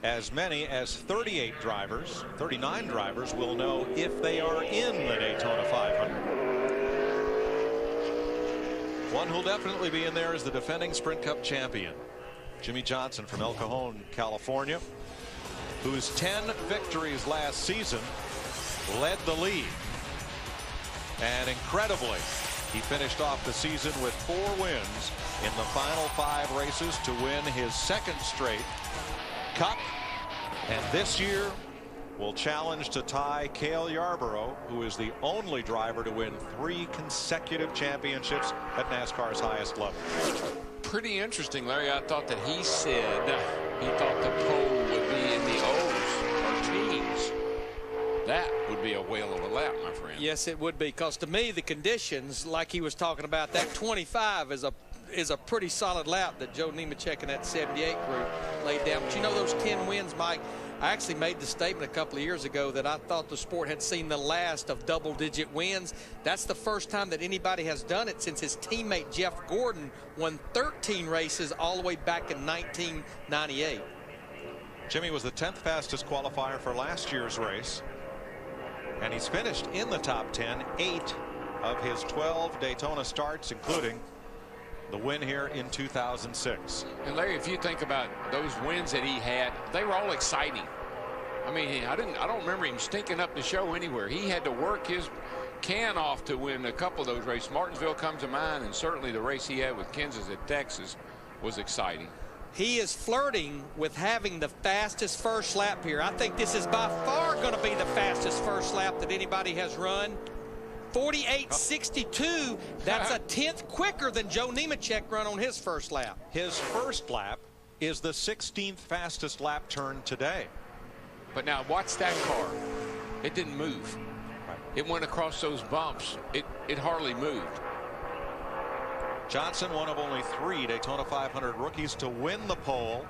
as many as 39 drivers will know if they are in the Daytona 500. One who'll definitely be in there is the defending Sprint Cup champion, Jimmie Johnson from El Cajon, California, whose 10 victories last season led the lead. And incredibly, he finished off the season with 4 wins in the final 5 races to win his 2nd straight Cup. And this year will challenge to tie Cale Yarborough, who is the only driver to win 3 consecutive championships at NASCAR's highest level. Pretty interesting, Larry. I thought that he said he thought the pole would be in the O's or teams. That would be a whale of a lap, my friend. Yes, it would be, because to me the conditions, like he was talking about, that 25 is a pretty solid lap that Joe Nemechek and that 78 group laid down. But you know, those 10 wins, Mike, I actually made the statement a couple of years ago that I thought the sport had seen the last of double-digit wins. That's the first time that anybody has done it since his teammate Jeff Gordon won 13 races all the way back in 1998. Jimmie was the 10th fastest qualifier for last year's race, and he's finished in the top 10 8 of his 12 Daytona starts, including the win here in 2006. And Larry, if you think about those wins that he had, they were all exciting. I mean, I don't remember him stinking up the show anywhere. He had to work his can off to win a couple of those races. Martinsville comes to mind, and certainly the race he had with Kansas at Texas was exciting. He is flirting with having the fastest first lap here. I think this is by far going to be the fastest first lap that anybody has run. 48.62. That's a 10th quicker than Joe Nemechek run on his first lap. His first lap is the 16th fastest lap turn today. But now watch that car. It didn't move. Right. It went across those bumps. It hardly moved. Johnson, one of only 3 Daytona 500 rookies to win the pole.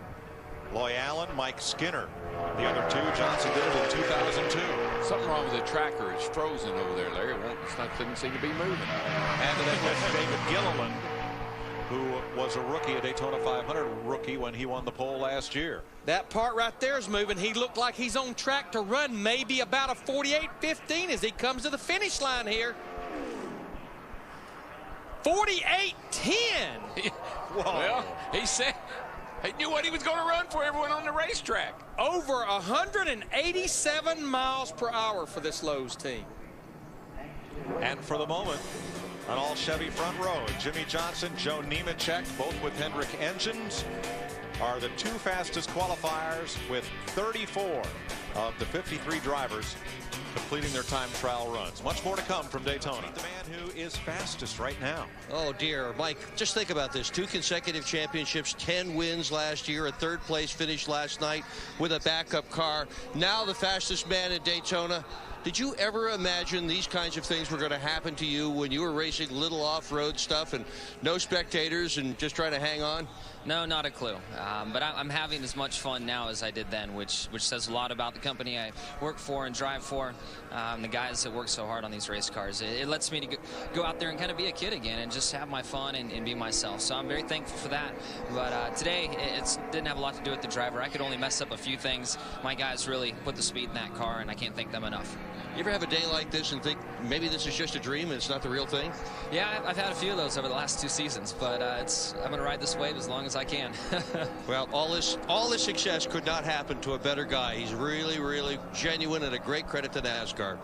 Loy Allen, Mike Skinner, the other 2. Johnson did it in 2002. Something wrong with the tracker. It's frozen over there, Larry. It doesn't seem to be moving. And then with David Gilliland, who was a rookie, a Daytona 500 rookie when he won the pole last year. That part right there is moving. He looked like he's on track to run maybe about a 48.15 as he comes to the finish line here. 48.10. Well, he said he knew what he was going to run for everyone on the racetrack. Over 187 miles per hour for this Lowe's team. And for the moment, an all Chevy front row, Jimmie Johnson, Joe Nemechek, both with Hendrick engines, are the 2 fastest qualifiers, with 34 of the 53 drivers completing their time trial runs. Much more to come from Daytona. The man who is fastest right now. Oh dear, Mike, just think about this. 2 consecutive championships, 10 wins last year, a 3rd place finish last night with a backup car. Now the fastest man at Daytona. Did you ever imagine these kinds of things were going to happen to you when you were racing little off-road stuff and no spectators and just trying to hang on? No, not a clue. But I'm having as much fun now as I did then, which says a lot about the company I work for and drive for, the guys that work so hard on these race cars. It lets me to go out there and kind of be a kid again and just have my fun and be myself. So I'm very thankful for that. But today, it didn't have a lot to do with the driver. I could only mess up a few things. My guys really put the speed in that car, and I can't thank them enough. You ever have a day like this and think maybe this is just a dream and it's not the real thing? Yeah, I've had a few of those over the last 2 seasons, but I'm going to ride this wave as long as I can. Well, all this success could not happen to a better guy. He's really, really genuine and a great credit to NASCAR.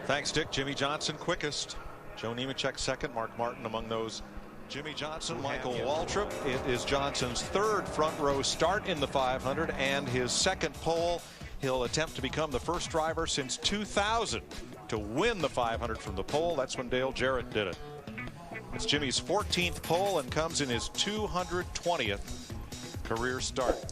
Thanks, Dick. Jimmie Johnson quickest. Joe Nemechek 2nd. Mark Martin among those. Jimmie Johnson, Michael Waltrip. It is Johnson's 3rd front row start in the 500 and his 2nd pole. He'll attempt to become the first driver since 2000 to win the 500 from the pole. That's when Dale Jarrett did it. It's Jimmie's 14th pole and comes in his 220th career start.